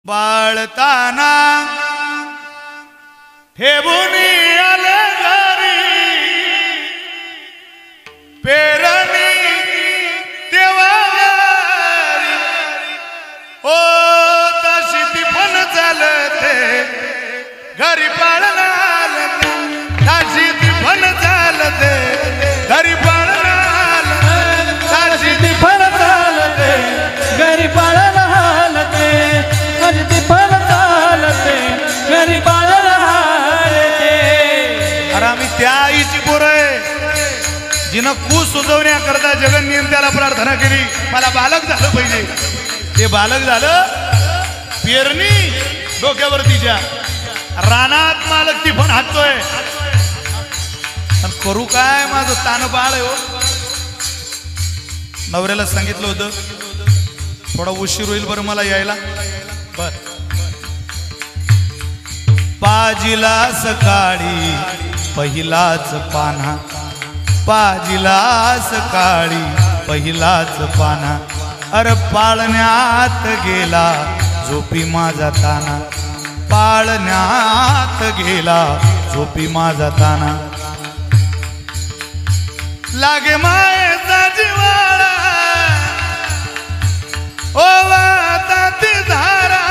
बाळताना ठेवूनी आले घरी पेरणी तेव्हा ओ तशी ती पण चालते घरी पाळला तशी ती पण चालते घरी पाळला तशी ती पण चालते घरी पाळला हालते ती पण चालते घरी पाळला हालते। अरे आम्ही त्या आईची पोरं आहे जिनं कू सुजवण्याकरता जगन्नियन त्याला प्रार्थना केली मला बालक झालं पाहिजे। ते बालक झालं पेरणी डोक्यावर तिच्या रानात मालक ती पण हाततोय करू काय माझं तान बाळ आहे हो। नवऱ्याला सांगितलं होतं थोडा उशीर होईल बरं मला यायला बर। पाजिला सकाळी पहिलाच पाना पाजिला सकाळी पहिलाच पाना अरे पाळण्यात गेला झोपी माझा ताना पाळण्यात गेला झोपी माझा ताना लागे मायेचा जिवाळा ओ वाताती धारा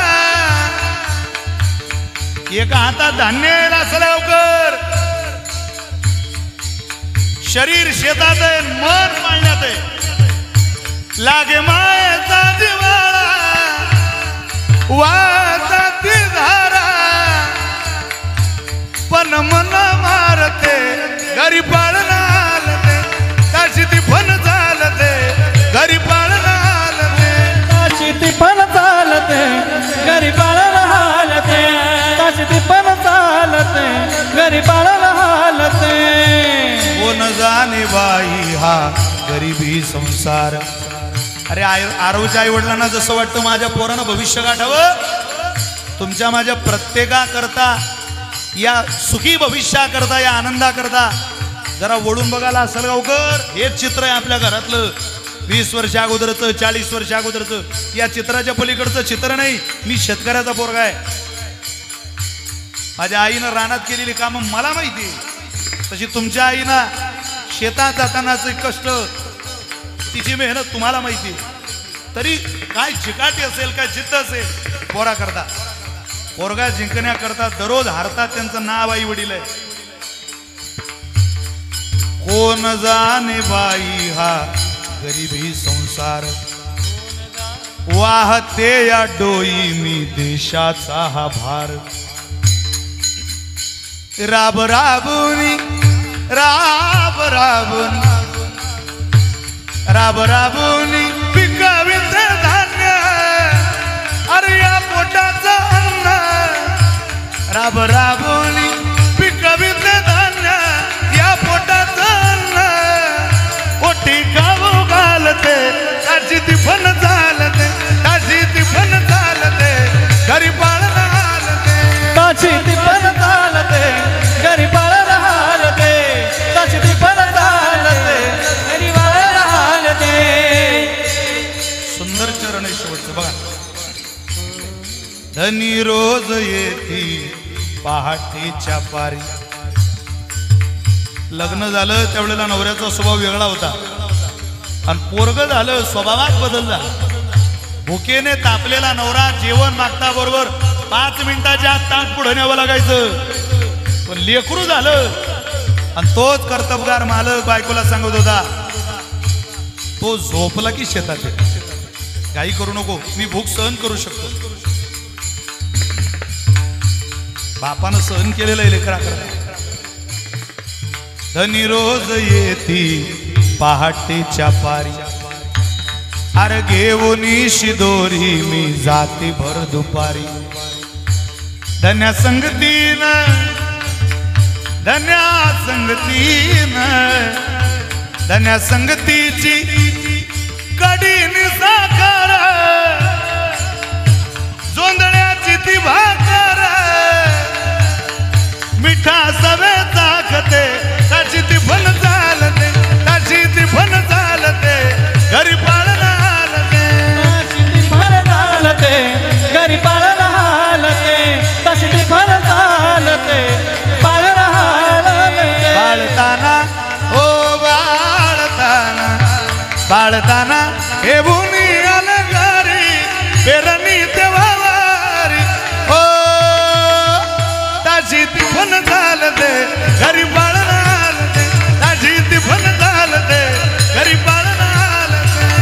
एक हातात धान्य असं लवकर शरीर शेतात आहे मन पाळण्यात आहे लागे मायेचा जिवाळा वाताती धारा पण मन मारते घरी पाळणार ताशी ती पण चालते घरी पाळणार ताशी ती पण चालते घरी पाळला हालते ताशी ती पण चालते घरी पाळला हालते। कोण जाणे बाई हा गरिबी संसार। अरे आरवच्या आई वडिलांना जसं वाटतं माझ्या पोरानं भविष्य गाठावं तुमच्या माझ्या प्रत्येकाकरता या सुखी भविष्याकरता या आनंदाकरता जरा वळून बघायला असेल गावकर हेच चित्र आहे आपल्या घरातलं 20 वर्ष अगोदरचं 40 वर्ष अगोदरचं या चित्राच्या पलीकडचं चित्र नाही। मी शेतकऱ्याचा पोरगा आहे माझ्या आईनं रानात केलेली कामं मला माहिती आहे तशी तुमच्या आईनं शेतात जातानाचे कष्ट तिची मेहनत तुम्हाला माहिती आहे। तरी काय चिकाटी असेल काय जिद्द असेल पोरा करता पोरगा जिंकण्याकरता दररोज हारतात त्यांचं नाव आई वडील आहे। कोण जाणे बाई हा गरिबी संसार वाहते या डोई मी देशाचा हा भार राब राबुनी राब राबुन राब राबुनी पिकावित धान्य अरे या पोटाचं अन्न राब राबुनी पिकावित धान्य या पोटाचं अन्न पोटी गाव घालते ताशी ती पण चालते ताशी ती पण चालते घरी पाळला हालते ताशी ती पण चालते घरी पाळला हालते ताशी ती पण चालते घरी पाळला हालते। सुंदर चरण आहे शेवटचं बघा। धनी रोज येती पहाटेच्या पारी लग्न झालं त्यावेळेला नवऱ्याचा स्वभाव वेगळा होता आणि पोरग झालं स्वभावात बदल झाला। भुकेने तापलेला नवरा जेवण मागता बरोबर 5 मिनिटाच्या आत ताट पुढे न्यावं लागायचं पण लेकरू झालं आणि तोच कर्तबगार मालक बायकोला सांगत होता तो झोपला की शेतात आहे काही करू नको मी भूक सहन करू शकतो। बापानं सहन केलेलं आहे लेकराकरता। धनी रोज येती पहाटेच्या पारी अरे घेऊनी शिदोरी मी जाते भर दुपारी धन्या संगतीन धन्या संगतीन धन्या संगतीची कडी निसाकार जोंधळ्याची ती भाकर मिठा सवे चाखते ताशी ती पण चालते ताशी ती पण चालते घरी पाळला हालते ताशी ती पण चालते घरी पाळला आलताना हे बुनी अलगारी पेरणी तेवारी हो ताजी तिफन चालते घरी बाळणार ताजी तिफन चालते घरी बाळणार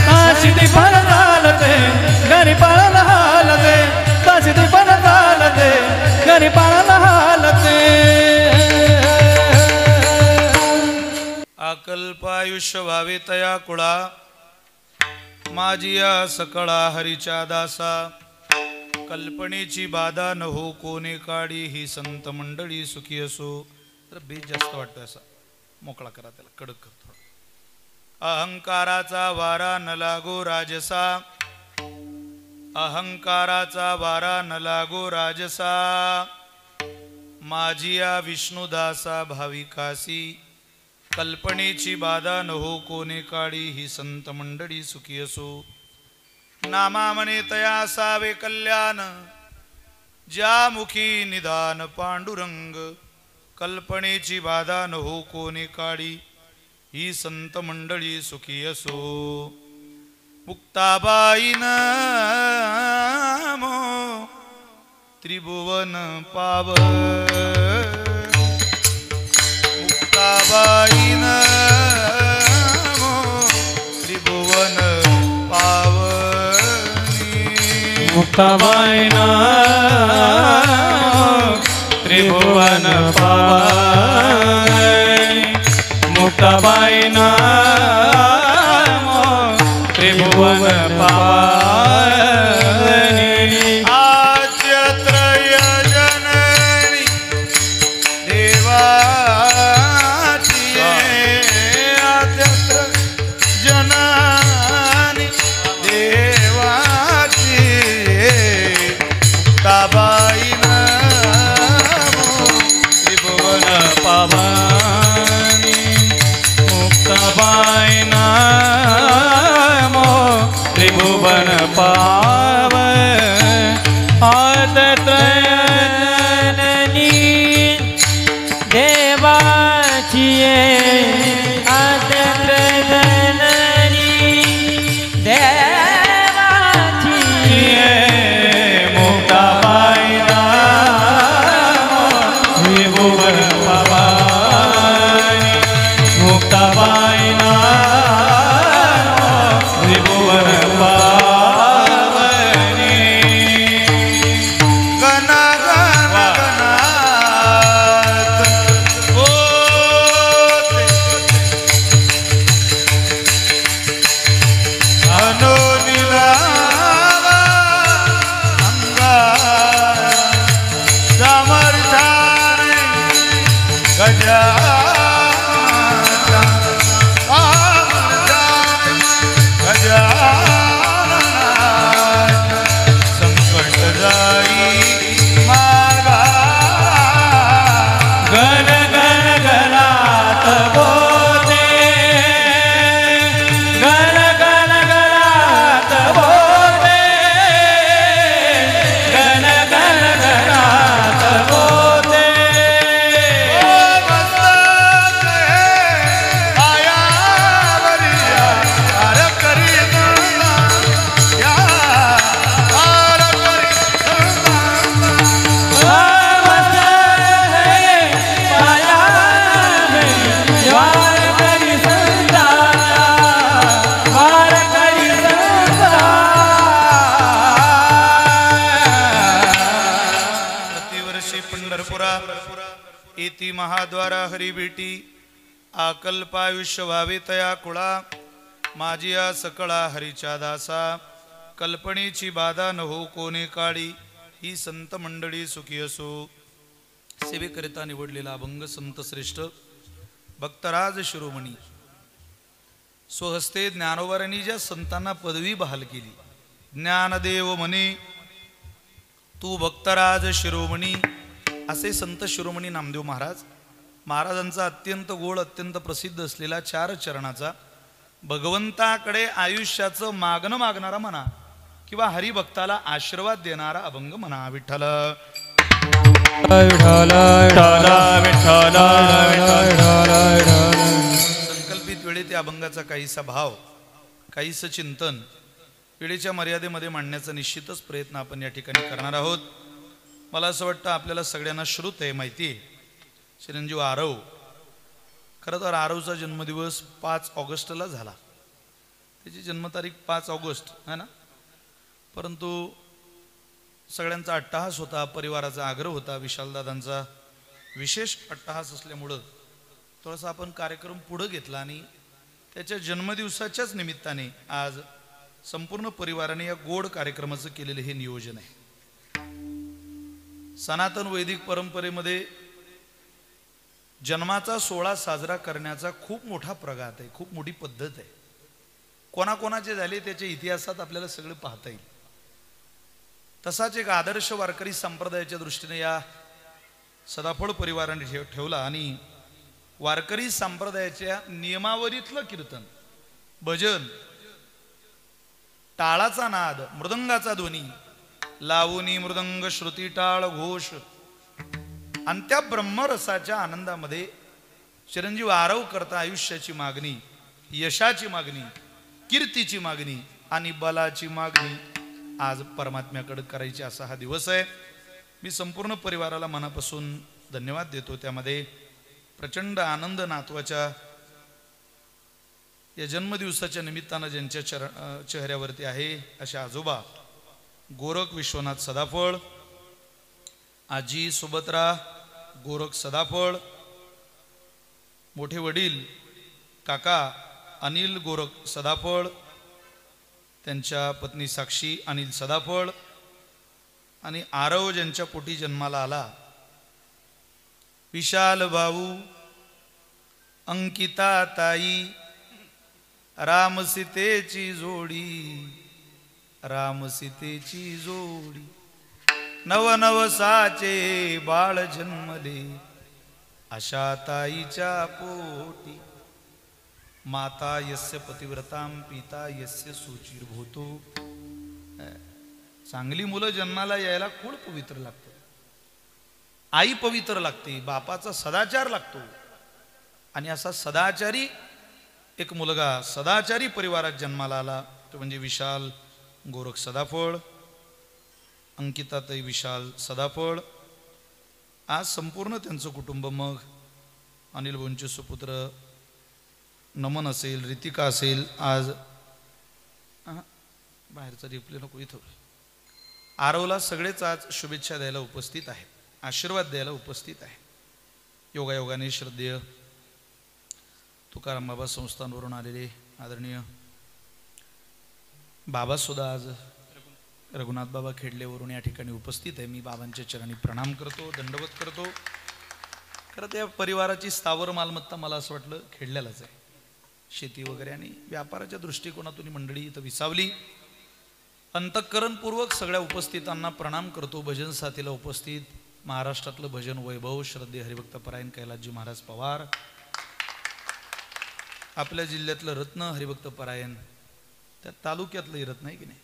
ताशी ती पण चालते घरी पाळायला हालते ताशी ती पण चालते घरी पाळायला हालते अकल्पायुष्य व्हावे तया कुळा माझी या सकळा हरीच्या दासा कल्पनेची बाधा न हो कोणे काढी ही संत मंडळी सुखी असो तर बीज जास्त वाटतं असा मोकळा करा त्याला कडक करतो अहंकाराचा वारा न लागो राजसा अहंकाराचा वारा न लागो राजसा माझी या विष्णुदासा भाविकासी कल्पनेची बाधा न हो कोणे काळी ही संत मंडळी सुखी असो नामा मने तया सावे कल्याण ज्या मुखी निदान पांडुरंग कल्पनेची बाधा न हो कोणे काळी ही संत मंडळी सुखी असो मुक्ताबाई नामो त्रिभुवन पाव मुक्ताबाई नामो त्रिभुवन पावनी मुक्ताबाई त्रिभुवन पावनी मुक्ताबाई त्रिभुवन पावनी आद्यत्रय जननी देवाची आद्यत्र जननी देवाची मुक्ताबाई त्रिभुवन पावनी मुक्ताबाई त्रिभुवन पाव आदत्रय जननी देवाची आदत्रय जननी देवाची मुक्ताबाई त्रिभुवन पावनी मुक्ताबाई त्रिभुवन पावनी गण गण गणात होते अनुनिलावा अंगार समर्थाने गजानना गजानना संकट जाई मार्गा गण गण गणात बोले गण गण गणात बोले गण गण गणात बोले इति महाद्वारा हरी भेटी आकल्पायुष्य व्हावे तया कुळा माझी या सकळा हरीच्या दासा कल्पनेची बाधा न हो कोणे काळी ही संत मंडळी सुखी असो सेवेकरिता निवडलेला अभंग संत श्रेष्ठ भक्तराज शिरोमणी स्वहस्ते ज्ञानोबारांनी ज्या संतांना पदवी बहाल केली ज्ञानदेव म्हणे तू भक्तराज शिरोमणी असे संत शिरोमणी नामदेव महाराज महाराजांचा अत्यंत गोड अत्यंत प्रसिद्ध असलेला 4 चरणाचा भगवंताकडे आयुष्याचं मागणं मागणारा म्हणा किंवा हरिभक्ताला आशीर्वाद देणारा अभंग म्हणा विठ्ठल विठ्ठल संकल्पित वेळी त्या अभंगाचा काहीसा भाव काहीसं चिंतन वेळेच्या मर्यादेमध्ये मांडण्याचा निश्चितच प्रयत्न आपण या ठिकाणी करणार आहोत. मला असं वाटतं आपल्याला सगळ्यांना श्रुत आहे, माहिती आहे, चिरंजीव आरव. खरं तर आरवचा जन्मदिवस 5 ऑगस्टला झाला. त्याची जन्मतारीख 5 ऑगस्ट आहे ना. परंतु सगळ्यांचा अट्टहास होता, परिवाराचा आग्रह होता, विशालदादांचा विशेष अट्टहास असल्यामुळं थोडासा आपण कार्यक्रम पुढं घेतला आणि त्याच्या जन्मदिवसाच्याच निमित्ताने आज संपूर्ण परिवाराने या गोड कार्यक्रमाचं केलेलं हे नियोजन आहे. सनातन वैदिक परंपरेमध्ये जन्माचा सोहळा साजरा करण्याचा खूप मोठा प्रघात आहे, खूप मोठी पद्धत आहे. कोणाकोणाचे झाले त्याच्या इतिहासात आपल्याला सगळं पाहता येईल. तसाच एक आदर्श वारकरी संप्रदायाच्या दृष्टीने या सदाफळ परिवाराने ठेवला आणि वारकरी संप्रदायाच्या नियमावलीतलं कीर्तन, भजन, टाळाचा नाद, मृदंगाचा ध्वनी, लावणी मृदंग श्रुती टाळ घोष आणि त्या ब्रह्मरसाच्या आनंदामध्ये चिरंजीव आरव करता आयुष्याची मागणी, यशाची मागणी, कीर्तीची मागणी आणि बलाची मागणी आज परमात्म्याकडे करायची असा हा दिवस आहे. मी संपूर्ण परिवाराला मनापासून धन्यवाद देतो. त्यामध्ये प्रचंड आनंद नातवाच्या या जन्मदिवसाच्या निमित्तानं ज्यांच्या चेहऱ्यावरती आहे अशा आजोबा गोरख विश्वनाथ सदाफळ, आजी सुभद्रा गोरख सदाफळ, मोठे वडील काका अनिल गोरख सदाफळ, त्यांच्या पत्नी साक्षी अनिल सदाफळ आणि आरव ज्यांच्या पोटी जन्माला आला विशाल भाऊ, अंकिता ताई, राम सीतेची जोडी, राम सीतेची जोडी, नवनवसाचे बाळ जन्मले अशा ताईच्या पोटी. माता यस्य पतिव्रताम पिता यस्य सुचिर्भूतो. चांगली मुलं जन्माला यायला कुळ पवित्र लागतं, आई पवित्र लागते, बापाचा सदाचार लागतो. आणि असा सदाचारी एक मुलगा सदाचारी परिवारात जन्माला आला तो म्हणजे विशाल गोरख सदाफळ, अंकिताताई विशाल सदाफळ. आज संपूर्ण त्यांचं कुटुंब, मग अनिल भाऊंचे सुपुत्र नमन असेल, रितिका असेल, आज बाहेरचा रिप्ले नको, इथं आरवला सगळेच आज शुभेच्छा द्यायला उपस्थित आहेत, आशीर्वाद द्यायला उपस्थित आहे. योगायोगाने श्रद्धेय तुकाराम बाबा संस्थानवरून आलेले आदरणीय बाबा सुद्धा आज रघुनाथ बाबा खेडलेवरून या ठिकाणी उपस्थित आहे. मी बाबांच्या चरणी प्रणाम करतो, दंडवत करतो. खरं त्या परिवाराची स्थावर मालमत्ता मला असं वाटलं खेडल्यालाच आहे, शेती वगैरे, आणि व्यापाराच्या दृष्टिकोनातून मंडळी इथं विसावली. अंतःकरणपूर्वक सगळ्या उपस्थितांना प्रणाम करतो. भजन साथीला उपस्थित महाराष्ट्रातलं भजन वैभव श्रद्धे हरिभक्त परायण कैलासजी महाराज पवार, आपल्या जिल्ह्यातलं रत्न हरिभक्त परायण, त्या तालुक्यातलंही रत्न आहे की नाही,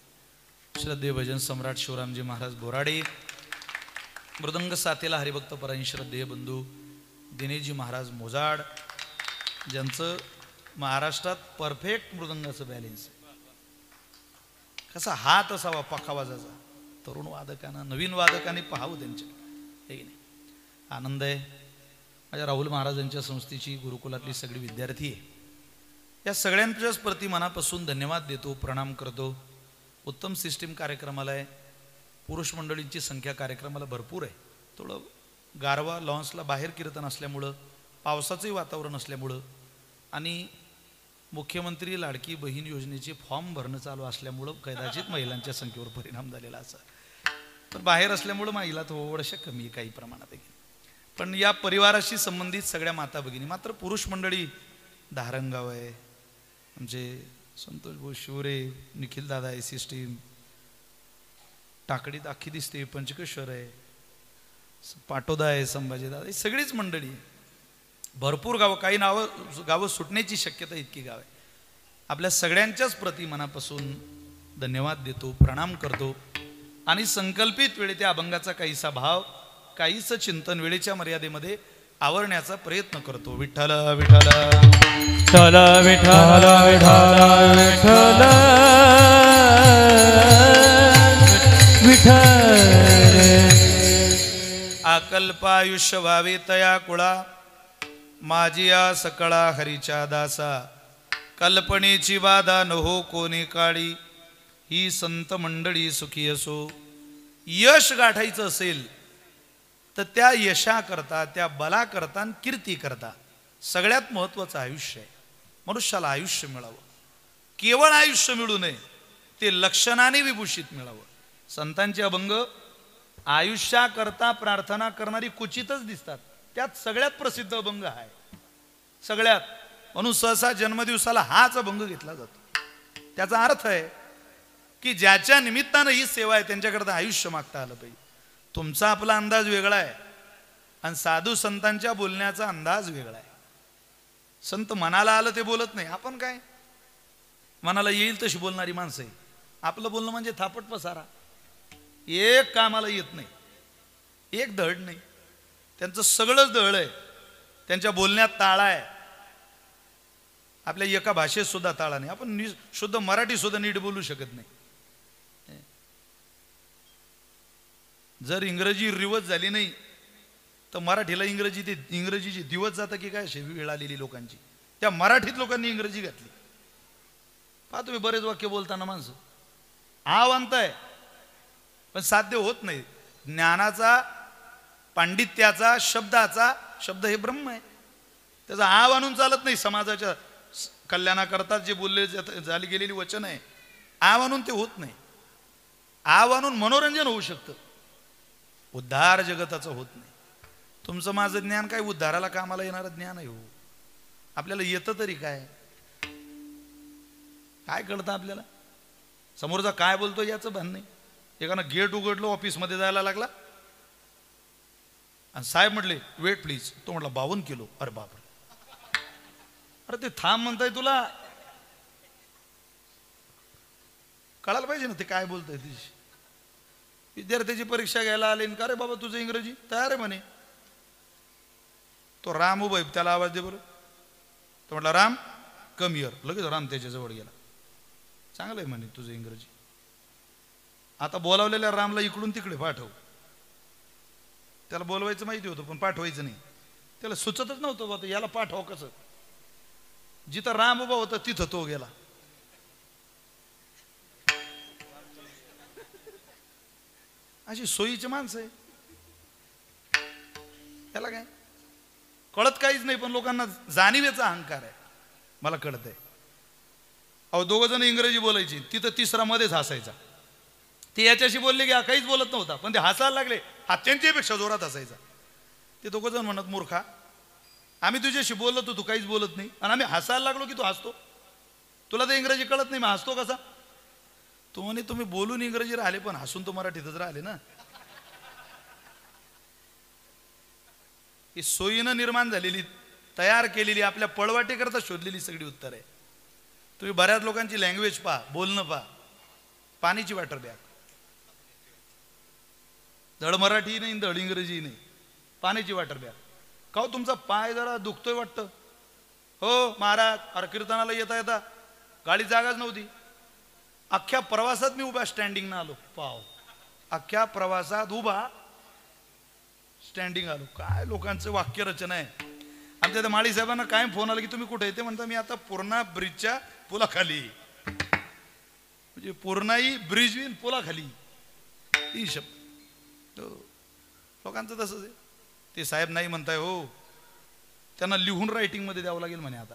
श्रद्धेय भजन सम्राट शिवरामजी महाराज बोराडे, मृदंग साथीला हरिभक्त परायण श्रद्धेय बंधू दिनेशजी महाराज मोजाड, ज्यांचं महाराष्ट्रात परफेक्ट मृदंगाचं बॅलेन्स, कसा हात असावा पक्का वाजाचा. तरुण वादकांना, नवीन वादकांनी पाहावं त्यांच्या, हे की नाही. आनंद आहे. माझ्या राहुल महाराजांच्या संस्थेची गुरुकुलातली सगळी विद्यार्थी आहे, या सगळ्यांच्याच प्रति मनापासून धन्यवाद देतो, प्रणाम करतो. उत्तम सिस्टीम कार्यक्रमाला आहे. पुरुष मंडळींची संख्या कार्यक्रमाला भरपूर आहे. थोडं गारवा लॉन्सला बाहेर कीर्तन असल्यामुळं, पावसाचंही वातावरण असल्यामुळं आणि मुख्यमंत्री लाडकी बहीण योजनेचे फॉर्म भरणं चालू असल्यामुळं कदाचित महिलांच्या संख्येवर परिणाम झालेला असा. पण बाहेर असल्यामुळं महिला थोड्याशा कमी काही प्रमाणात आहे. पण या परिवाराशी संबंधित सगळ्या माता भगिनी, मात्र पुरुष मंडळी धारणगाव आहे, आमचे संतोष भाऊ शिवरे, निखिल दादा आहे, सिस्टीम टाकडीत आखी दिसते, पंचकेश्वर आहे, पाटोदा आहे, संभाजी दादा, ही सगळीच मंडळी, भरपूर गावं, काही गावं सुटण्याची शक्यता इतकी गाव आहे. आपल्या सगळ्यांच्याच प्रति मनापासून धन्यवाद देतो, प्रणाम करतो आणि संकल्पित वेळी त्या अभंगाचा काहीसा भाव, काहीसं चिंतन वेळेच्या मर्यादेमध्ये आवरण्याचा प्रयत्न करतो. विठ्ठल विठ्ठल. विठ्ठल विठ्ठल विठ्ठल विठ्ठल विठ्ठल अकल्पायुष्य व्हावे तया कुळा माझी या सकळा हरीच्या दासा कल्पनेची बाधा न हो कोणी काळी ही संत मंडळी सुखी असो. यश गाठायचं असेल तर त्या यशाकरता त्या बलाकरता आणि कीर्ती करता सगळ्यात महत्त्वाचं आयुष्य आहे. मनुष्याला आयुष्य मिळावं, केवळ आयुष्य मिळू नये, ते लक्षणाने विभूषित मिळावं. संतांचे अभंग आयुष्याकरता प्रार्थना करणारी क्वचितच दिसतात, त्यात सगळ्यात प्रसिद्ध अभंग आहे सगळ्यात. म्हणून सहसा जन्मदिवसाला हाच अभंग घेतला जातो. त्याचा अर्थ आहे की ज्याच्या निमित्तानं ही सेवा आहे त्यांच्याकरता आयुष्य मागता आलं पाहिजे. तुमचा आपला अंदाज वेगळा आहे आणि साधू संतांच्या बोलण्याचा अंदाज वेगळा आहे. संत मनाला आलं ते बोलत नाही, आपण काय मनाला येईल तशी बोलणारी माणसं आहे. आपलं बोलणं म्हणजे थापट पसारा, एक कामाला येत नाही, एक धड नाही. त्यांचं सगळंच दळ आहे, त्यांच्या बोलण्यात ताळा आहे. आपल्या एका भाषेत सुद्धा ताळा नाही. आपण शुद्ध मराठी सुद्धा नीट बोलू शकत नाही. जर इंग्रजी रिवर्स झाली नाही तर मराठीला इंग्रजीची दिवस जातं की काय वेळ आलेली लोकांची. त्या मराठीत लोकांनी इंग्रजी घातली. पहा तुम्ही बरेच वाक्य बोलताना माणसं आणताय पण साध्य होत नाही. ज्ञानाचा, पांडित्याचा, शब्द हे ब्रह्म आहे, त्याचा आणून चालत नाही. समाजाच्या कल्याणाकरता जे बोलले झाली गेलेली वचन आहे, आणून ते होत नाही. आणून मनोरंजन होऊ शकतं, उद्धार जगताचं होत नाही. तुमचं माझं ज्ञान काय उद्धाराला कामाला येणारं ज्ञान आहे हो. आपल्याला येतं तरी काय कळतं आपल्याला? समोरचा काय बोलतो याचं भान नाही. एकानं गेट उघडलं, ऑफिसमध्ये जायला लागला आणि साहेब म्हटले वेट प्लीज. तो म्हटला 52 किलो. अरे बापरे, अरे ते थांब म्हणताय, तुला कळायला पाहिजे ना ते काय बोलतंय. तिची विद्यार्थ्याची परीक्षा घ्यायला आले का रे बाबा तुझं इंग्रजी तयार आहे म्हणे. तो राम उभा, त्याला आवाज दे बरं. तो म्हटला राम कम हिअर. लगेच राम त्याच्याजवळ गेला. चांगलं आहे म्हणे तुझं इंग्रजी. आता बोलावलेल्या रामला इकडून तिकडे पाठव. त्याला बोलवायचं माहिती होतं पण पाठवायचं नाही. त्याला सुचतच नव्हतं बाबा याला पाठव कसं. जिथं राम उभा होता तिथं तो गेला. अशी सोयीची माणसं आहे. त्याला काय कळत काहीच नाही, पण लोकांना जाणीवेचा अहंकार आहे. मला कळत आहे. अहो 2 जण इंग्रजी बोलायची, तिथं तिसरा मध्येच हसायचा. ते याच्याशी बोलले की हा काहीच बोलत नव्हता, पण ते हसायला लागले, हा त्यांच्यापेक्षा जोरात हसायचा. ते 2 जण म्हणत मूर्खा, आम्ही तुझ्याशी बोलत होतो, तू काहीच बोलत नाही, आणि आम्ही हसायला लागलो की तू हसतो. तुला तर इंग्रजी कळत नाही, मग हसतो कसा? तो म्हणे तुम्ही बोलून इंग्रजी राहिले पण हसून तो मराठीतच राहिले ना. ही सोयीनं निर्माण झालेली, तयार केलेली, आपल्या पळवाटीकरता शोधलेली सगळी उत्तर आहे. तुम्ही बऱ्याच लोकांची लँग्वेज पहा, बोलणं पहा. पाणीची वॉटर बॅग, धड मराठी नाही धड इंग्रजी नाही, पाण्याची वॉटर बॅग. का हो तुमचा पाय जरा दुखतोय वाटतं? हो महाराज, अरे कीर्तनाला येता येता गाडी जागाच नव्हती. अख्ख्या प्रवासात मी उभा स्टँडिंग ना आलो. पाव अख्ख्या प्रवासात उभा स्टँडिंग आलो. काय लोकांचं वाक्य रचना आहे. आमच्या त्या माळी साहेबांना काय फोन आला की तुम्ही कुठे येते? म्हणता मी आता पूर्णा ब्रिजच्या पुलाखाली. म्हणजे पूर्णाई ब्रिज विन पुलाखाली. ही शब्द लोकांचं तसंच आहे. ते साहेब नाही म्हणताय हो, त्यांना लिहून रायटिंग मध्ये द्यावं लागेल म्हणे. आता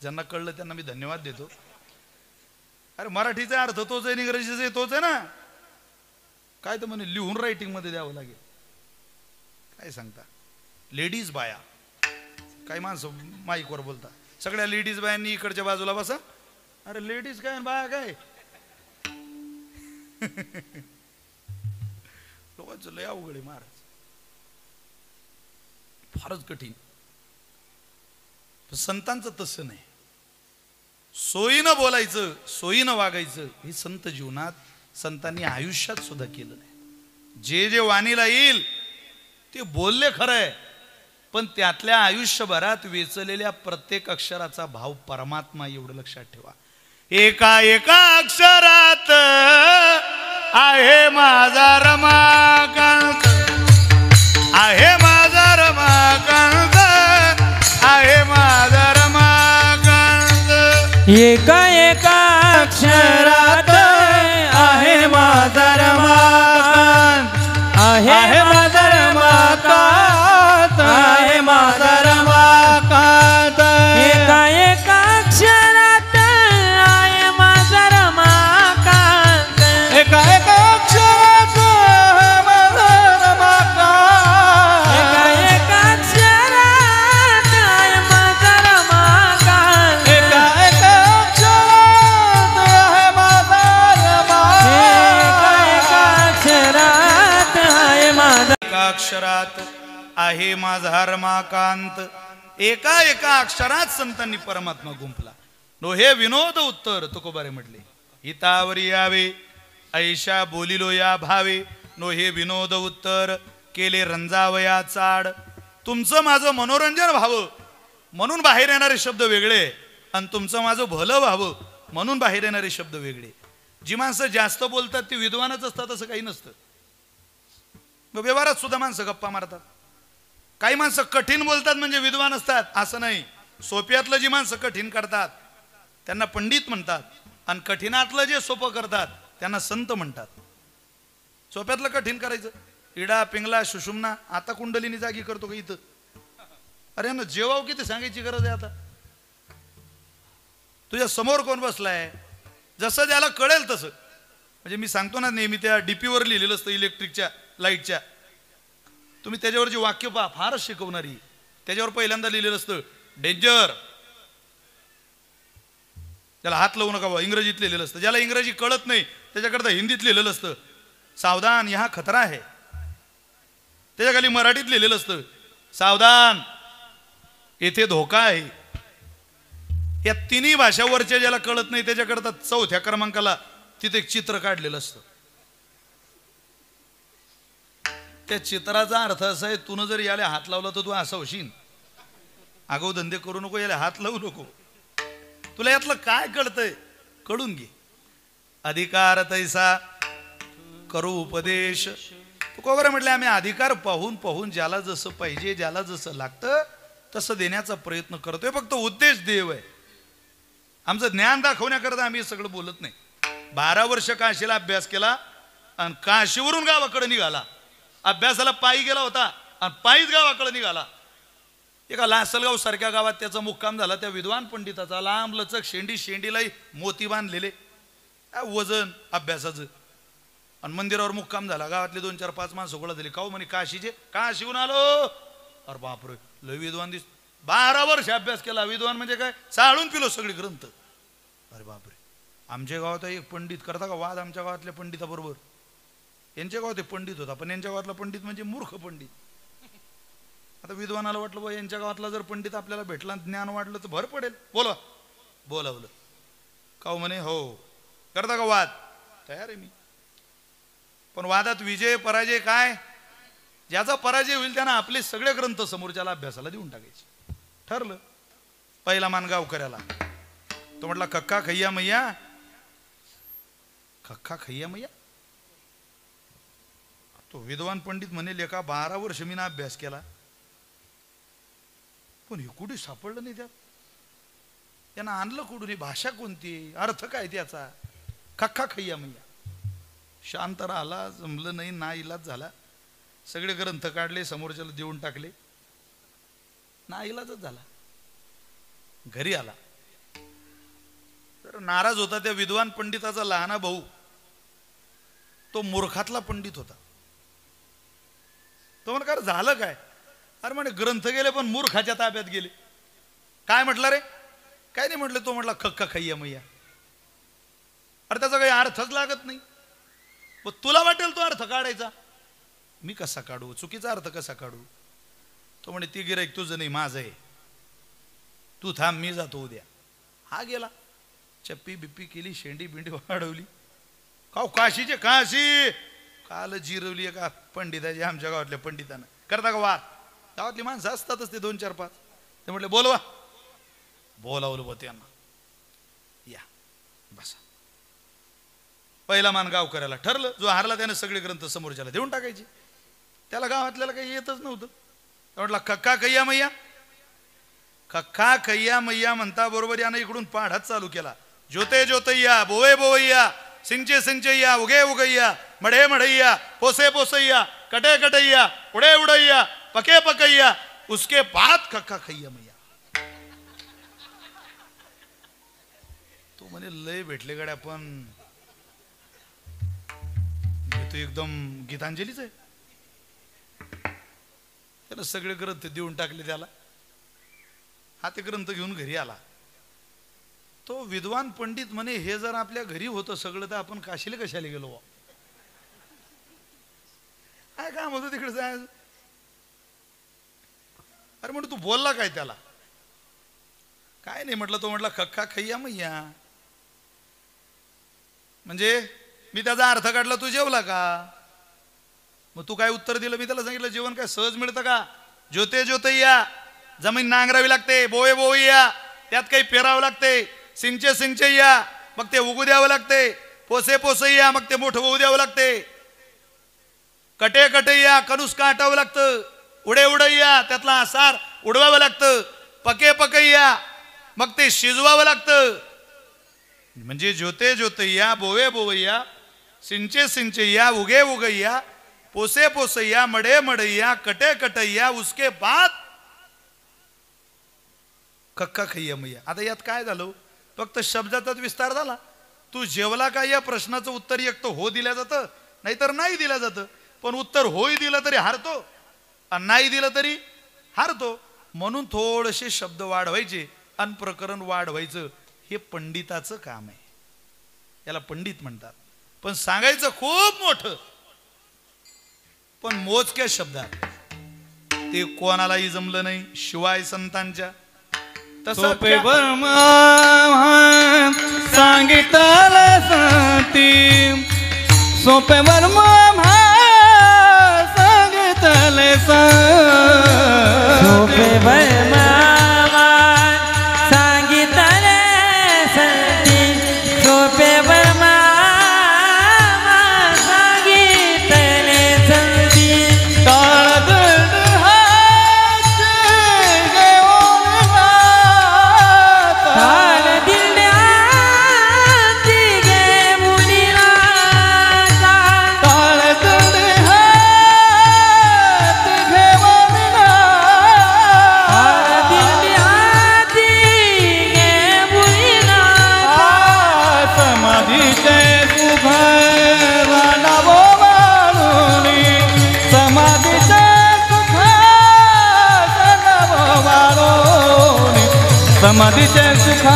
ज्यांना कळलं त्यांना मी धन्यवाद देतो. अरे मराठीचा अर्थ तोच आहे, इंग्रजीचा तोच आहे ना. काय तर म्हणे लिहून रायटिंग मध्ये द्यावं लागेल. काय सांगता लेडीज बाया, काही माणसं माईकवर बोलता. सगळ्या लेडीज बायांनी इकडच्या बाजूला बसा. अरे लेडीज काय बाया काय? लोकांचं लय अवघड आहे महाराज, फारच कठीण. संतांचं तसं नाही. सोयीनं बोलायचं, सोयीनं वागायचं. हे संत जीवनात, संतांनी आयुष्यात सुद्धा केलं नाही. जे जे वाणीला येईल ते बोलले खरंय, पण त्यातल्या आयुष्यभरात वेचलेल्या प्रत्येक अक्षराचा भाव परमात्मा, एवढं लक्षात ठेवा. एका एका अक्षरात आहे माझा रमाकांत, आहे माझा रमाकांत, आहे माझा रमाकांत. एका एका अक्षरात आहे माझा रमाकांत, आहे माझा रमाकांत, आहे माझा रमाकांत. एका एका अक्षरात आहे माझा रमाकांत, एका एका अक्षरात आहे माझा रमाकांत, एका एका अक्षरात आहे माझा रमाकांत, एका एका अक्षरात आहे माझा रमाकांत, एका अक्षरात आहे माझा. एका अक्षरात आहे माझा रमाकांत. एका एका अक्षरात संतांनी परमात्मा गुंफला. नो हे विनोद उत्तर तुकोबारे म्हटले. हितावरी यावे ऐशा बोलिलो या भावे. नो हे विनोद उत्तर केले रंजावया चाड. तुमचं माझं मनोरंजन व्हावं म्हणून बाहेर येणारे शब्द वेगळे, आणि तुमचं माझं भलं व्हावं म्हणून बाहेर येणारे शब्द वेगळे. जी माणसं जास्त बोलतात ती विद्वानच असतात असं काही नसतं. व्यवहारात सुद्धा माणसं गप्पा मारतात. काही माणसं कठीण बोलतात म्हणजे विद्वान असतात असं नाही. सोप्यातलं जी माणसं कठीण करतात त्यांना पंडित म्हणतात, आणि कठीणातलं जे सोपं करतात त्यांना संत म्हणतात. सोप्यातलं कठीण करायचं, इडा पिंगला सुषुम्ना, आता कुंडलीनी जागी करतो का इथं? अरे ना जेवाव किती सांगायची गरज आहे आता. तुझ्या समोर कोण बसलाय, जसं त्याला कळेल तसं. म्हणजे मी सांगतो ना नेहमी, त्या डीपीवर लिहिलेलं असतं इलेक्ट्रिकच्या लाईटच्या, तुम्ही त्याच्यावरची वाक्य पहा, फारच शिकवणारी. त्याच्यावर पहिल्यांदा लिहिलेलं असतं डेंजर, त्याला हात लावू नका, इंग्रजीत लिहिलेलं असतं. ज्याला इंग्रजी कळत नाही त्याच्याकरता हिंदीत लिहिलेलं असतं सावधान यहाँ खतरा है. त्याच्या खाली मराठीत लिहिलेलं असतं सावधान येथे धोका आहे. या तिन्ही भाषावरच्या ज्याला कळत नाही त्याच्याकरता चौथ्या क्रमांकाला तिथे एक चित्र काढलेलं असतं. त्या चित्राचा अर्थ असा आहे, तू जर याला हात लावला तर तू असं होशील. आगाऊ धंदे करू नको, याला हात लावू नको. तुला यातलं काय कळतंय कळून घे. अधिकार तैसा करू उपदेश. तू का बरं म्हटलं आम्ही अधिकार पाहून पाहून ज्याला जसं पाहिजे, ज्याला जसं लागतं तसं देण्याचा प्रयत्न करतोय. फक्त उद्देश देव आहे. आमचं ज्ञान दाखवण्याकरता आम्ही सगळं बोलत नाही. 12 वर्ष काशीला अभ्यास केला आणि काशीवरून गावाकडे निघाला. अभ्यासाला पायी गेला होता आणि पायीच गावाकडे निघाला. एका लासलगाव सारख्या गावात त्याचा मुक्काम झाला. त्या विद्वान पंडिताचा लांब लचक शेंडीलाही मोती बांधलेले, वजन अभ्यासाचं, आणि मंदिरावर मुक्काम झाला. गावातले 2 4 5 माणसं गोळा झाली. काऊ म्हणे काशीचे, काशीहून आलो. अरे बापरे लय विद्वान दिस. 12 वर्ष अभ्यास केला. विद्वान म्हणजे काय, चाळून पिलो सगळे ग्रंथ. अरे बापरे, आमच्या गावात एक पंडित, करता का वाद आमच्या गावातल्या पंडिताबरोबर. यांच्या गावात पंडित होता, पण यांच्या गावातला पंडित म्हणजे मूर्ख पंडित. आता विद्वानाला वाटलं बा यांच्या गावातला जर पंडित आपल्याला भेटला, ज्ञान वाढलं तर भर पडेल. बोलावलं. काऊ म्हणे हो, करता का वाद, तयार आहे मी. पण वादात विजय पराजय काय, ज्याचा पराजय होईल त्यानं आपले सगळे ग्रंथ समोरच्याला अभ्यासाला देऊन टाकायचे. ठरलं. पहिला मान गावकऱ्याला. तो म्हटला कक्का खय्या मैया. कक्का खय्या मैया. तो विद्वान पंडित म्हणे लेका 12 वर्ष मी ना अभ्यास केला, पण हे कुठे सापडलं नाही. त्यात त्यांना आणलं कुठून, ही भाषा कोणती, अर्थ काय त्याचा. कक्का खय्या मैया. शांत राहिला, जमलं नाही, ना इलाज झाला. सगळे ग्रंथ काढले, समोरच्याला देऊन टाकले. ना इलाजच झाला. घरी आला तर नाराज होता. त्या विद्वान पंडिताचा लहाना भाऊ तो मूर्खातला पंडित होता. तो म्हण, झालं काय. अरे म्हणे ग्रंथ गेले पण मूर्खाच्या ताब्यात गेले. काय म्हटलं रे, काय नाही म्हटलं. तो म्हटला कक्का खय्या मैया. अरे त्याचा काही अर्थच लागत नाही. तुला वाटेल तो अर्थ काढायचा, मी कसा काढू, चुकीचा अर्थ कसा काढू. तो म्हणे ती गिऱ्हाईक तुझं नाही माझं आहे, तू थांब मी जातो उद्या. हा गेला. चप्पी बिप्पी केली, शेंडी बिंडी वाढवली. काशीचे काशी काल जिरवली एका पंडिताची, आमच्या गावातल्या पंडितानं. करता का वाद. गावातली माणसं असतातच ते 2 4 5. ते म्हटले बोलवा. बोलावलं होतं यांना. या बसा. पहिला मान गावकऱ्याला ठरलं. जो हारला त्याने सगळे ग्रंथ समोरच्याला देऊन टाकायचे. त्याला गावातल्याला काही येतच नव्हतं. म्हटलं कक्का कैया मैया. कक्का कैया मैया म्हणता बरोबर यानं इकडून पाढाच चालू केला. जोते जोतैया बोवे बोवैया सिंचे सिंचैया उगे उगैया मढे मढैया पोसे पोसैया कटे कटैया उड़े उड़ैया पके पकैया उसके बाद कक्का खैया मैया. तो म्हणे लय भेटले गड्या पण तो एकदम गीतांजलीच आहे. त्याला सगळे ग्रंथ देऊन टाकले त्याला. हा ते ग्रंथ घेऊन घरी आला. तो विद्वान पंडित म्हणे हे जर आपल्या घरी होतं सगळं तर आपण काशीला कशाला गेलो. काय काम होतं तिकडे जायचं. अरे म्हण तू बोलला काय त्याला. काय नाही म्हटलं. तो म्हटला कक्का खैया मैया. म्हणजे मी त्याचा अर्थ काढला. तू जेवला का. मग तू काय उत्तर दिलं. मी त्याला सांगितलं जेवण काय सहज मिळतं का. जोते जोतैया जमीन नांगरावी लागते. बोवे बोवैया त्यात काही पेरावं लागते. सिंचे सिंचैया मग ते उगू द्यावं लागते. पोसे पोसैया मग ते मोठं होऊ द्यावं लागते. कटे कटैया कणूस काटावं लागतं. उडे उडैया त्यातला आसार उडवावं लागतं. पके पकैया मग ते शिजवावं लागतं. म्हणजे जोते जोतैया बोवे बोवैया सिंचे सिंचैया उगे उगैया पोसे पोसैया मडे मडैया कटे कटैया उसके बाद कक्का खैया मैया. आता यात काय झालं. फक्त शब्दाचाच विस्तार झाला. तू जेवला का या प्रश्नाचं उत्तर एक तर हो दिलं जातं नाहीतर नाही दिलं जातं. पण उत्तर होही दिलं तरी हारतो आणि नाही दिलं तरी हारतो. म्हणून थोडेसे शब्द वाढवायचे आणि प्रकरण वाढवायचं हे पंडिताचं काम आहे. याला पंडित म्हणतात. पण सांगायचं खूप मोठं पण मोजक्या शब्दात. ते कोणालाही जमलं नाही शिवाय संतांच्या. सोपे वर्मा सांगितलं सांगती. सोपे वर्मा सांगितले सोपे वर्मा सांगितले सांगती. सोपे वर्मा सांगितले सांगती. टाळगड समाधीचे सुखा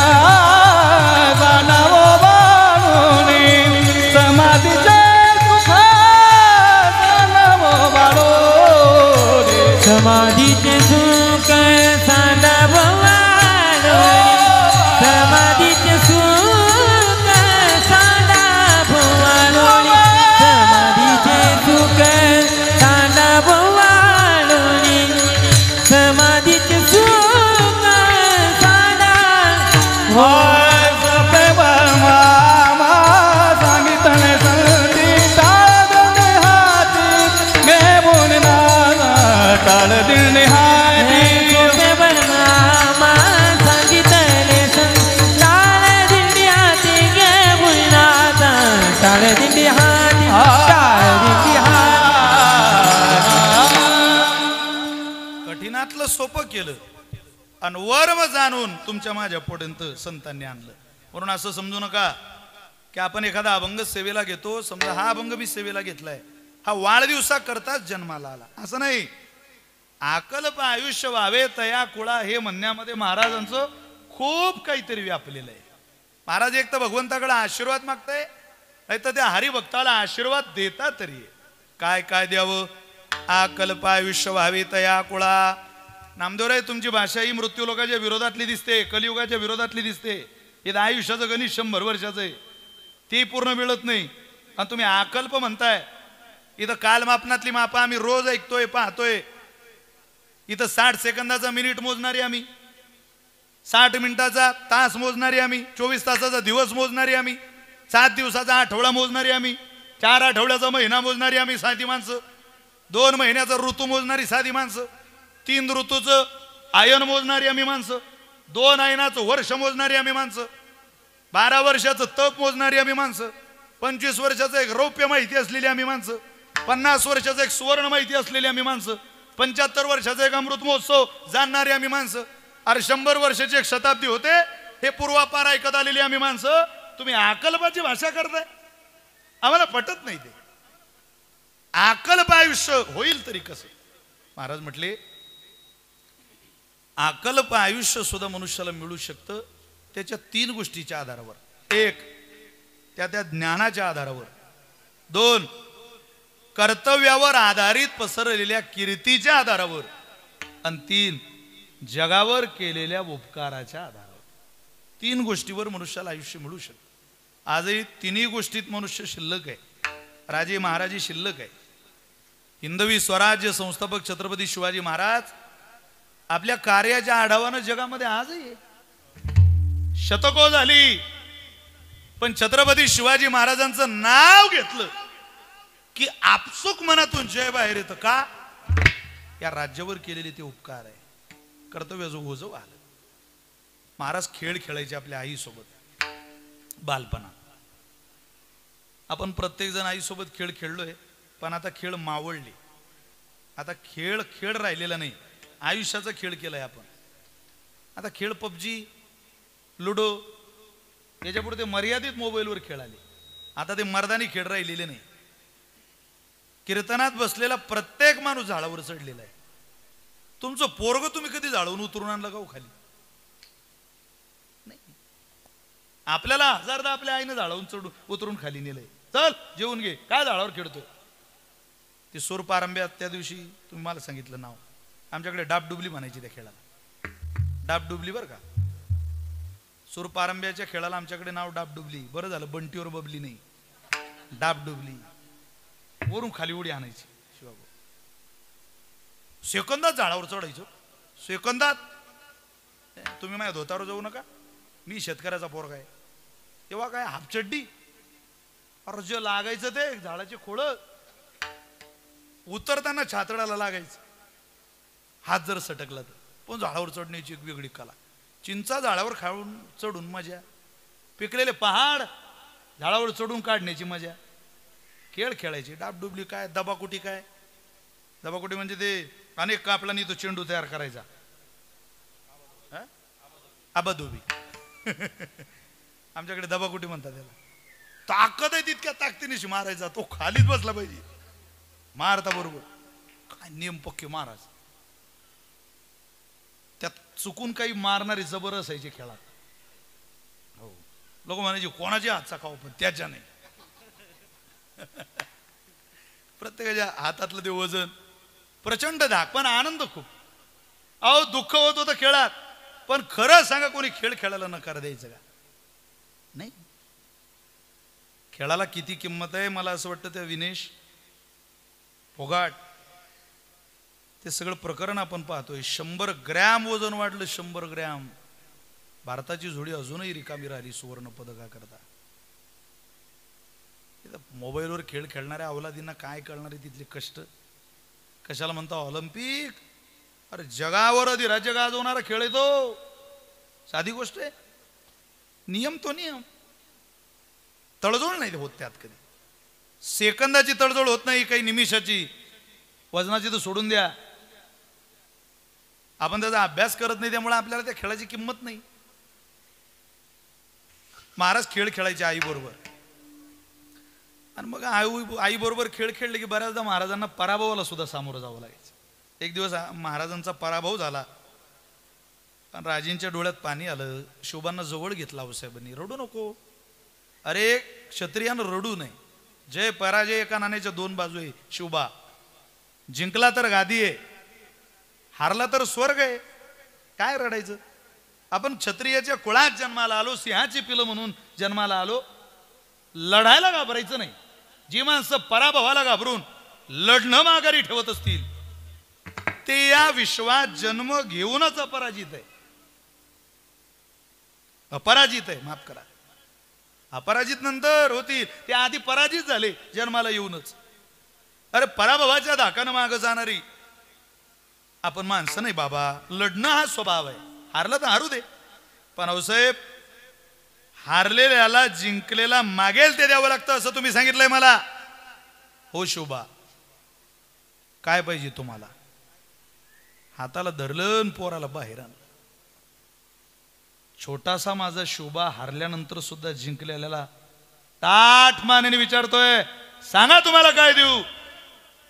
जाणावो बाळोनी. समाधीचे सुखा जाणावो बाळोनी. समाधीचे सुख सांडावो बाळोनी. समाधीचे सुख सांडावो बाळोनी. समाधीचे सुख सांडावो बाळोनी. समाधीचे सुख सोपे वर्मा सांगितले सांगती. टाळगड हाती घेऊन टाळ दिले हाती. सोपे वर्मा सांगितले सांगती. टाळ दिंडी हाती घेऊन टाळ दिंडी हाती. टाळ दिंडी कठीणातलं सोपं केलं आणि वर्म जाणून तुमच्या माझ्यापर्यंत संतांनी आणलं. म्हणून असं समजू नका की आपण एखादा अभंग सेवेला घेतो. समजा हा अभंग मी सेवेला घेतलाय हा वाढदिवसा करताच जन्माला आला असं नाही. आकल्प आयुष्य व्हावे तया कुळा हे म्हणण्यामध्ये महाराजांचं खूप काहीतरी व्यापलेलं आहे. महाराज एक तर भगवंताकडे आशीर्वाद मागताय नाही तर त्या हरिभक्ताला आशीर्वाद देता तरी. काय काय द्यावं. आकल्प आयुष्य व्हावे तया कुळा. नामदेवराय तुमची भाषा ही मृत्यू लोकांच्या विरोधातली दिसते. कलियुगाच्या विरोधातली दिसते. इथं आयुष्याचं गणित 100 वर्षाचं आहे. ती पूर्ण मिळत नाही आणि तुम्ही आकल्प म्हणताय. इथं कालमापनातली मापा आम्ही रोज ऐकतोय पाहतोय. इथं 60 सेकंदाचा मिनिट मोजणारी आम्ही, 60 मिनिटाचा तास मोजणारी आम्ही, 24 तासाचा दिवस मोजणारी आम्ही, 7 दिवसाचा आठवडा मोजणारी आम्ही, 4 आठवड्याचा महिना मोजणारी आम्ही साधी माणसं, 2 महिन्याचा ऋतू मोजणारी साधी माणसं, 3 ऋतूचं आयन मोजणारी आम्ही माणसं, 2 आयनाचं वर्ष मोजणारी आम्ही माणसं, 12 वर्षाचं तप मोजणारी आम्ही माणसं, 25 वर्षाचं एक रौप्य माहिती असलेली आम्ही माणसं, 50 वर्षाचं एक सुवर्ण माहिती असलेली आम्ही माणसं, 75 वर्षाचा एक अमृत महोत्सव जाणणारी आम्ही माणसं, अरे 100 वर्षाची एक शताब्दी होते हे पूर्वापार ऐकत आलेली आम्ही माणसं. तुम्ही आकल्पाची भाषा करताय, आम्हाला पटत नाही ते. आकल्प आयुष्य होईल तरी कसं. महाराज म्हटले आकल्प आयुष्य सुद्धा मनुष्याला मिळू शकतं त्याच्या 3 गोष्टीच्या आधारावर. 1 त्या ज्ञानाच्या आधारावर, 2 कर्तव्यावर आधारित पसरलेल्या कीर्तीच्या आधारावर, आणि 3 जगावर केलेल्या उपकाराच्या आधारावर. 3 गोष्टीवर मनुष्याला आयुष्य मिळू शकतं. आजही 3ही गोष्टीत मनुष्य शिल्लक आहे. राजे महाराजे शिल्लक आहे. हिंदवी स्वराज्य संस्थापक छत्रपती शिवाजी महाराज आपल्या कार्याच्या आढावानं जगामध्ये आजही आहे. शतको झाली पण छत्रपती शिवाजी महाराजांचं नाव घेतलं की आपसुक मनातून जय बाहेर येतं. का? या राज्यावर केलेले ते उपकार आहे. कर्तव्याचं ओझं आलं. महाराज खेळ खेळायचे आपल्या आईसोबत बालपणा. आपण प्रत्येक जण आईसोबत खेळ खेळलोय, पण आता खेळ मावळले. आता खेळ राहिलेला नाही, आयुष्याचा खेळ केलाय आपण. आता खेळ पबजी, लुडो याच्यापुढे ते मर्यादित मोबाईलवर खेळ आले. आता ते मर्दानी खेळ राहिलेले नाही. कीर्तनात बसलेला प्रत्येक माणूस झाडावर चढलेला आहे. तुमचं पोरग तुम्ही कधी झाडवून उतरून आणलं का खाली? नाही. आपल्याला 1000दा आपल्या आईनं झाडावून उतरून खाली नेलंय. चल जेवून घे, काय झाडावर खेळतोय? ते सूर पारंब्यात त्या दिवशी तुम्ही मला सांगितलं नाव, आमच्याकडे डाबडुबली म्हणायची त्या खेळाला. डाबडुबली बरं का. सूर पारंब्याच्या खेळाला आमच्याकडे नाव डाबडुबली. बरं झालं बंटीवर बबली नाही, डाबडुबली. वरून खाली उडी आणायची. शिवाभाऊ सेकंदात झाडावर चढायचो. सेकंदात. तुम्ही माझ्या धोतावर जाऊ नका, मी शेतकऱ्याचा पोरगा आहे. तेव्हा काय हाफचड्डी, अरे जे लागायचं ते झाडाचे खोड उतरताना छातडाला लागायचं. हात जर सटकला तर. पण झाडावर चढण्याची एक वेगळी कला. चिंचा झाडावर खाऊन चढून मजा, पिकलेले पहाड झाडावर चढून काढण्याची मजा. खेळ खेळायची. डाबडुबली काय, दबाकुटी काय. दबाकुटी म्हणजे ते अनेक कापलांनी तो चेंडू तयार करायचा. आबाधोबी आमच्याकडे दबाकुटी म्हणतात त्याला. ताकद आहे तितक्या ताकदीने मारायचा. तो खालीच बसला पाहिजे मारता बरोबर. काय नियम पक्के महाराज. त्यात चुकून काही मारणारी जबर असायची खेळात. हो, लोक म्हणायचे कोणाच्या हातचा खाऊ, पण त्याच्या नाही. प्रत्येकाच्या हातातलं ते वजन. प्रचंड धाक पण आनंद खूप. अहो दुःख होत होतं खेळात, पण खरं सांगा कोणी खेळ खेळायला नकार द्यायचं का? नाही. खेळाला किती किंमत आहे. मला असं वाटतं त्या विनेश फोगाट ते सगळं प्रकरण आपण पाहतोय. 100 ग्रॅम वजन वाढलं. 100 ग्रॅम. भारताची जोडी अजूनही रिकामी राहिली सुवर्ण पदका करता. मोबाईलवर खेळ खेळणाऱ्या अवलादींना काय कळणार आहे तिथले कष्ट. कशाला म्हणता ऑलिम्पिक? अरे जगावर अधिराज्य गाजवणारा खेळ आहे तो. साधी गोष्ट आहे. नियम तो नियम. तडजोड नाही होत त्यात कधी. सेकंदाची तडजोड होत नाही, काही निमिषाची. वजनाची तर सोडून द्या. आपण त्याचा अभ्यास करत नाही, त्यामुळे आपल्याला त्या खेळाची किंमत नाही. महाराज खेळ खेळायचे आई बरोबर. आणि मग आई बरोबर खेळ खेळले की बऱ्याचदा महाराजांना पराभवाला सुद्धा सामोरं जावं लागायचं. एक दिवस महाराजांचा पराभव झाला. पण राजेंच्या डोळ्यात पाणी आलं. शिवबांना जवळ घेतला आऊसाहेबांनी. रडू नको. अरे क्षत्रियानं रडू नये. जय पराजय एका नाण्याच्या 2 बाजू आहे. शिवबा जिंकला तर गादी आहे, हारला तर स्वर्ग आहे. काय रडायचं? आपण क्षत्रियाच्या कुळात जन्माला आलो, सिंहाची पिलं म्हणून जन्माला आलो. लढायला घाबरायचं नाही. जी माणसं पराभवाला घाबरून लढणं माघारी ठेवत असतील ते या विश्वात जन्म घेऊनच अपराजित आहे. अपराजित आहे, माफ करा. अपराजित नंतर होतील, ते आधी पराजित झाले जन्माला येऊनच. अरे पराभवाच्या धाकानं मागं जाणारी आपण माणसं नाही बाबा. लढणं हा स्वभाव आहे. हारलं तर हारू दे, पण औसाहेब हारलेल्याला जिंकलेला मागेल ते द्यावं लागतं असं तुम्ही सांगितलंय मला. हो शोभा, काय पाहिजे तुम्हाला? हाताला धरलं, पोराला बाहेर आणलं. छोटासा माझा शोभा हारल्यानंतर सुद्धा जिंकलेल्याला ताठ मानेने विचारतोय, सांगा तुम्हाला काय देऊ?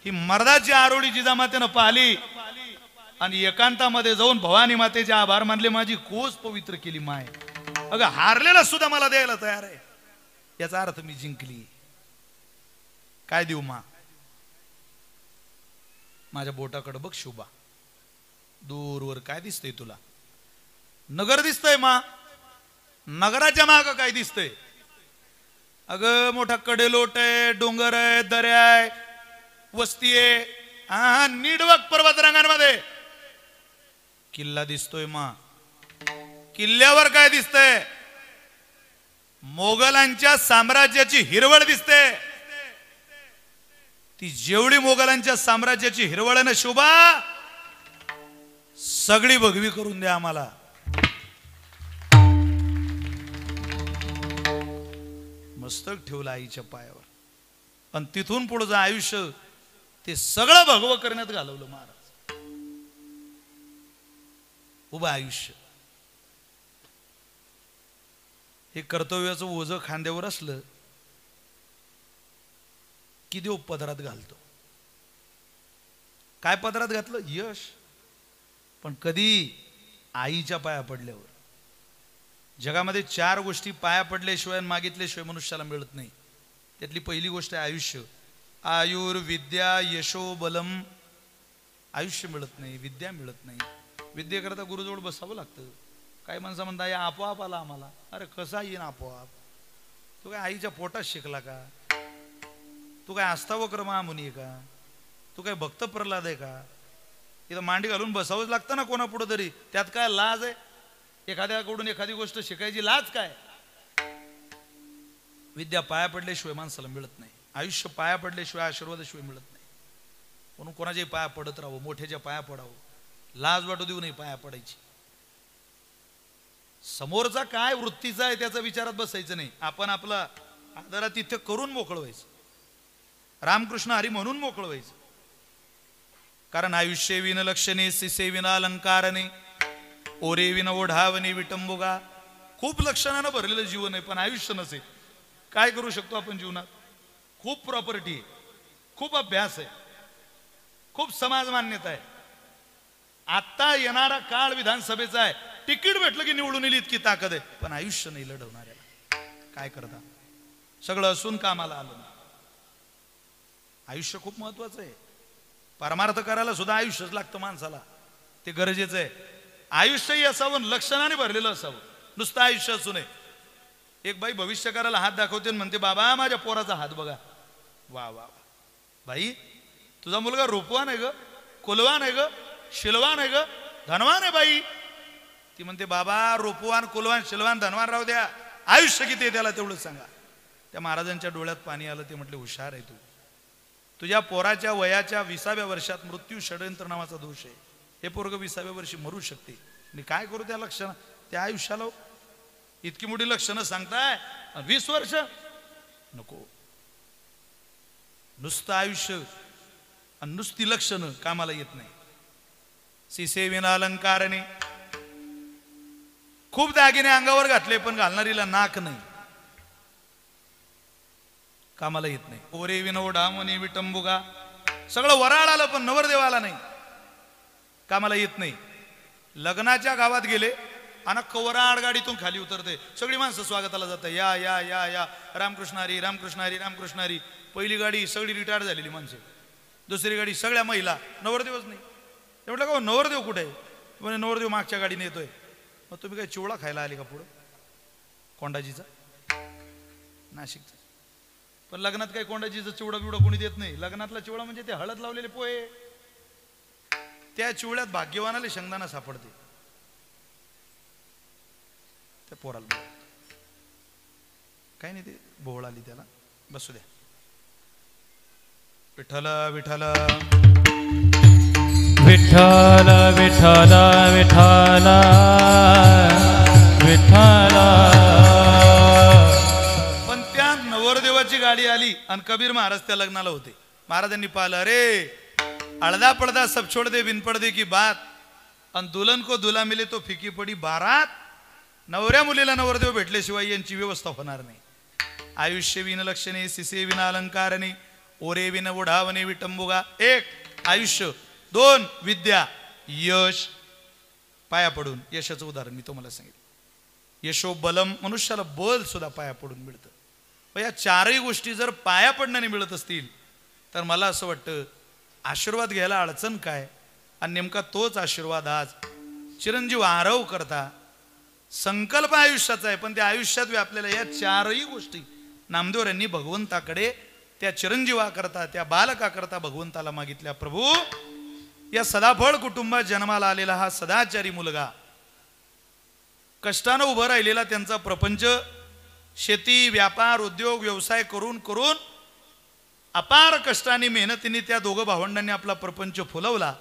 ही मर्दाची आरोळी जिजामातेनं पाहिली आणि एकांतामध्ये जाऊन भवानी मातेचे आभार मानले. माझी कोस पवित्र केली माय. अगं हारलेला सुद्धा मला द्यायला तयार आहे, याचा अर्थ मी जिंकली. काय देऊ मा? माझ्या बोटाकडे बघ शोभा, दूरवर काय दिसतंय तुला? नगर दिसतंय मा. नगराच्या माग काय दिसतंय? अगं मोठा कडेलोट आहे, डोंगर आहे, दर्या आहे, वस्ती आहे. हा, नीडवक पर्वत रांगांमध्ये किल्ला दिसतोय मा. किल्ल्यावर काय दिसतंय? मोगलांच्या साम्राज्याची हिरवळ दिसते. ती जेवढी मोगलांच्या साम्राज्याची हिरवळ आहे ना शोभा, सगळी भगवी करून द्या आम्हाला. मस्तक ठेवलं आईच्या पायावर आणि तिथून पुढचं आयुष्य ते सगळं भगवं करण्यात घालवलं महाराज. उभं आयुष्य. हे कर्तव्याचं ओझं खांद्यावर असलं की देव पदरात घालतो. काय पदरात घातलं? यश. पण कधी? आईच्या पाया पडल्यावर. जगामध्ये 4 गोष्टी पाया पडल्याशिवाय मागितल्याशिवाय मनुष्याला मिळत नाही. त्यातली पहिली गोष्ट आहे आयुष्य. आयुर्विद्या यशो बलम. आयुष्य मिळत नाही, विद्या मिळत नाही. विद्येकरता गुरुजवळ बसावं लागतं. काही माणसं म्हणता या आपोआप आला आम्हाला. अरे कसा येईन आपोआप? तू काय आईच्या पोटात शिकला का? तू काय आस्थावक्र महामुनी आहे का? तू काय भक्त प्रल्हाद आहे का? इथं मांडी घालून बसावंच लागतं ना कोणापुढं तरी. त्यात काय लाज आहे? एखाद्याकडून एखादी गोष्ट शिकायची लाज काय? विद्या पाया पडल्याशिवाय माणसाला मिळत नाही. आयुष्य पाया पडल्याशिवाय, आशीर्वादाशिवाय मिळत नाही. म्हणून कोणाच्याही पाया पडत राहावं, मोठ्याच्या पाया पडावं. लाज वाटू देऊ नये पाया पडायची. समोरचा काय वृत्तीचा आहे त्याचा विचारात बसायचं नाही. आपण आपला आदरातिथ्य करून मोकळं व्हायचं. रामकृष्ण हरी म्हणून मोकळं व्हायचं. कारण आयुष्य विन लक्षणे, सिसे विना अलंकारणे, ओरे विन ओढावणे विटंबुगा. खूप लक्षणानं भरलेलं जीवन आहे, पण आयुष्य नसेल. काय करू शकतो आपण जीवनात? खूप प्रॉपर्टी आहे, खूप अभ्यास आहे, खूप समाज मान्यता आहे. आता येणारा काळ विधानसभेचा आहे. तिकीट भेटलं की निवडून येईल इतकी ताकद आहे, पण आयुष्य नाही लढवणाऱ्याला. काय करता? सगळं असून कामाला आलं नाही. आयुष्य खूप महत्वाचं आहे. परमार्थ करायला सुद्धा आयुष्यच लागतं माणसाला. ते गरजेचं आहे. आयुष्यही असावं, लक्षणाने भरलेलं असावं. नुसतं आयुष्य असू नये. एक बाई भविष्य करायला हात दाखवते आणि म्हणते बाबा माझ्या पोराचा हात बघा. वा वा वा. बाई तुझा मुलगा रूपवान आहे ग, कुलवान आहे ग, शिलवान आहे ग, धनवान आहे बाई. ती म्हणते बाबा रूपवान, कुलवान, शिलवान, धनवान राहू द्या, आयुष्य किती आहे त्याला तेवढंच सांगा. त्या महाराजांच्या डोळ्यात पाणी आलं. ते म्हटले हुशार आहे तू. तुझ्या पोराच्या वयाच्या 20व्या वर्षात मृत्यू षडयंत्र नावाचा दोष आहे. हे पोरग 20व्या वर्षी मरू शकते. मी काय करू त्या लक्षणं? त्या आयुष्याला इतकी मोठी लक्षणं सांगताय. 20 वर्ष नको. नुसतं आयुष्य आणि नुसती लक्षणं कामाला येत नाही. सिसे विना अलंकारणे. खूप दागिने अंगावर घातले पण घालणारीला नाक नाही, कामाला येत नाही. ओरे विनोडामनी विटंबुगा. सगळं वराळ आलं पण नवरदेव आला नाही, कामाला येत नाही. लग्नाच्या गावात गेले आणि वराळ गाडीतून खाली उतरते. सगळी माणसं स्वागताला जातात. या या या या रामकृष्ण हरी, रामकृष्ण हरी, रामकृष्ण हरी. पहिली गाडी सगळी रिटायर झालेली माणसं, दुसरी गाडी सगळ्या महिला, नवरदेवच नाही. ते म्हटलं का नवरदेव कुठे आहे? म्हणजे नवरदेव मागच्या गाडीने येतोय. मग तुम्ही काय चिवडा खायला आले का पुढं? कोंडाजीचा, नाशिकचा. पण लग्नात काही कोंडाजीचा चिवडा बिवडा कोणी देत नाही. लग्नातला चिवडा म्हणजे ते हळद लावलेले पोहे, त्या चिवळ्यात भाग्यवानाला शेंगदाणा सापडते. त्या पोराला काही नाही, ते भोवळ आली त्याला. बसू द्या. विठ्ठल विठ्ठल विठ्ठल विठ्ठल विठ्ठल विठ्ठल. पण त्या नवरदेवाची गाडी आली आणि कबीर महाराज त्या लग्नाला होते. महाराजांनी पाहिलं, अरे अळदा पडदा सब छोड़ दे बिन पडदे की बात, आणि दुल्हन को दुल्हा मिले तो फिकी पडी बारात. नवऱ्या मुलीला नवरदेव भेटल्याशिवाय यांची व्यवस्था होणार नाही. आयुष्य विन लक्षणे सिसे विना अलंकारणे ओरे विन ओढावणे विटंबुगा. एक आयुष्य, दोन विद्या, यश. पाया पडून यशाचं उदाहरण मी तुम्हाला सांगितलं. यशो बलम, मनुष्याला बल सुद्धा पाया पडून मिळतं. पण या चारही गोष्टी जर पाया पडण्याने मिळत असतील तर मला असं वाटतं आशीर्वाद घ्यायला अडचण काय. आणि नेमका तोच आशीर्वाद आज चिरंजीव आरव करता. संकल्प आयुष्याचा आहे, पण त्या आयुष्यात व्यापलेल्या या चारही गोष्टी नामदेव यांनी भगवंताकडे त्या चिरंजीवा करता, त्या बालका करता भगवंताला मागितल्या. प्रभू, या सदाफळ कुटुंबात जन्माला आलेला हा सदाचारी मुलगा, कष्टानं उभं राहिलेला त्यांचा प्रपंच, शेती व्यापार उद्योग व्यवसाय करून करून अपार कष्टाने मेहनतीने त्या दोघं भावंडांनी आपला प्रपंच फुलवला.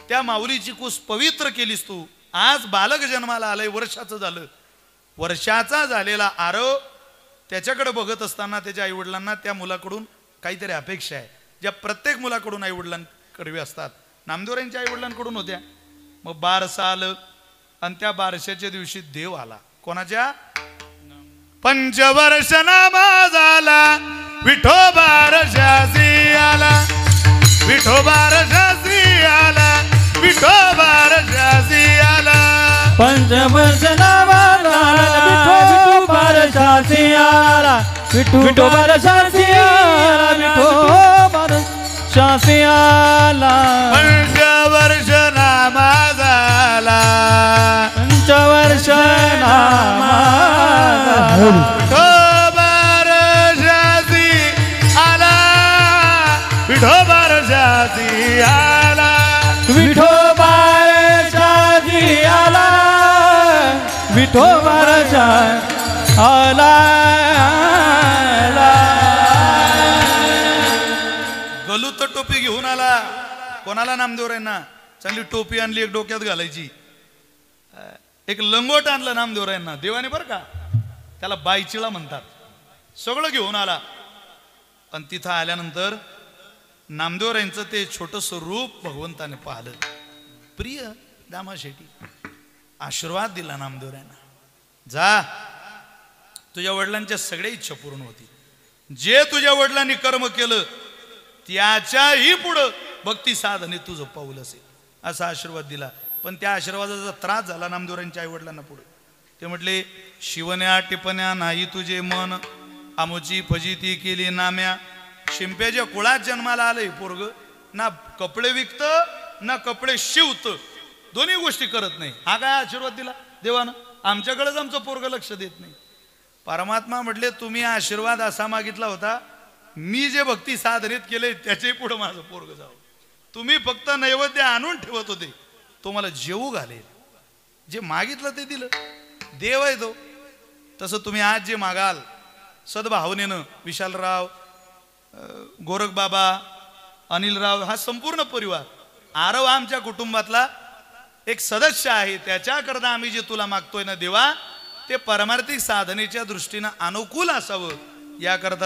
त्या माऊलीची कुस पवित्र केलीस तू. आज बालक जन्माला आलंय, वर्षाचं झालं. वर्षाचा झालेला आरव त्याच्याकडे बघत असताना त्याच्या आईवडिलांना त्या मुलाकडून काहीतरी अपेक्षा आहे, ज्या प्रत्येक मुलाकडून आईवडिलांकडे असतात. नामदेवरांच्या आईवडिलांकडून होत्या. मग बारसा आलं आणि त्या बारशाच्या दिवशी देव आला. कोणाच्या? पंचवर्ष नामा झाला विठोबा रशासी आला, विठोबा रशासी आला, विठोबा रशासी आला. पंचवर्ष नावाला विठोबा रशासी आला, विठोबा रशासी आला, विठोबा रशासी आला. पंचवर्ष नामा झाला, पंचवर्ष नामा विठोबा रशासी आला, विठोबा रशासी आला, विठोबा रशासी आला, विठोबा रशासी आला. गलूत टोपी घेऊन आला. कोणाला? नामदेवरायांना. चांगली टोपी आणली, एक डोक्यात घालायची. एक लंगोट आणलं नामदेवरायांना देवाने, बरं का, त्याला बायचिळा म्हणतात. सगळं घेऊन आला. आणि तिथं आल्यानंतर नामदेवरायांचं ते छोटंसं रूप भगवंताने पाहिलं. प्रिय दामा शेट्टी, आशीर्वाद दिला नामदेवरायांना. जा, तुझ्या वडिलांच्या सगळ्या इच्छा पूर्ण होती. जे तुझ्या वडिलांनी कर्म केलं त्याच्याही पुढं भक्ती साधने तुझं पाऊल असेल, असा आशीर्वाद दिला. पण त्या आशीर्वादाचा त्रास झाला नामदेवरांच्या आई वडिलांना पुढे. ते म्हटले, शिवण्या टिपण्या नाही तुझे मन, आमोची फजिती केली नाम्या. शिंप्याच्या कुळात जन्माला आलंय पोरग, ना कपडे विकत ना कपडे शिवत, दोन्ही गोष्टी करत नाही. हा काय आशीर्वाद दिला देवानं? आमच्याकडेच आमचं पोरग लक्ष देत नाही. परमात्मा म्हटले, तुम्ही आशीर्वाद असा मागितला होता, मी जे भक्ती साधनेत केले त्याच्याही पुढे माझं पोरग जावं. तुम्ही फक्त नैवेद्य आणून ठेवत होते, तो मला जेवू घालेल. जे मागितलं ते दिलं. देव आहे तो. तसं तुम्ही आज जे मागाल सद्भावनेनं, विशालराव, गोरखबाबा, अनिलराव, हा संपूर्ण परिवार, आरव आमच्या कुटुंबातला एक सदस्य आहे, त्याच्याकरता आम्ही जे तुला मागतोय ना देवा, ते परमार्थिक साधनेच्या दृष्टीनं अनुकूल असावं याकरता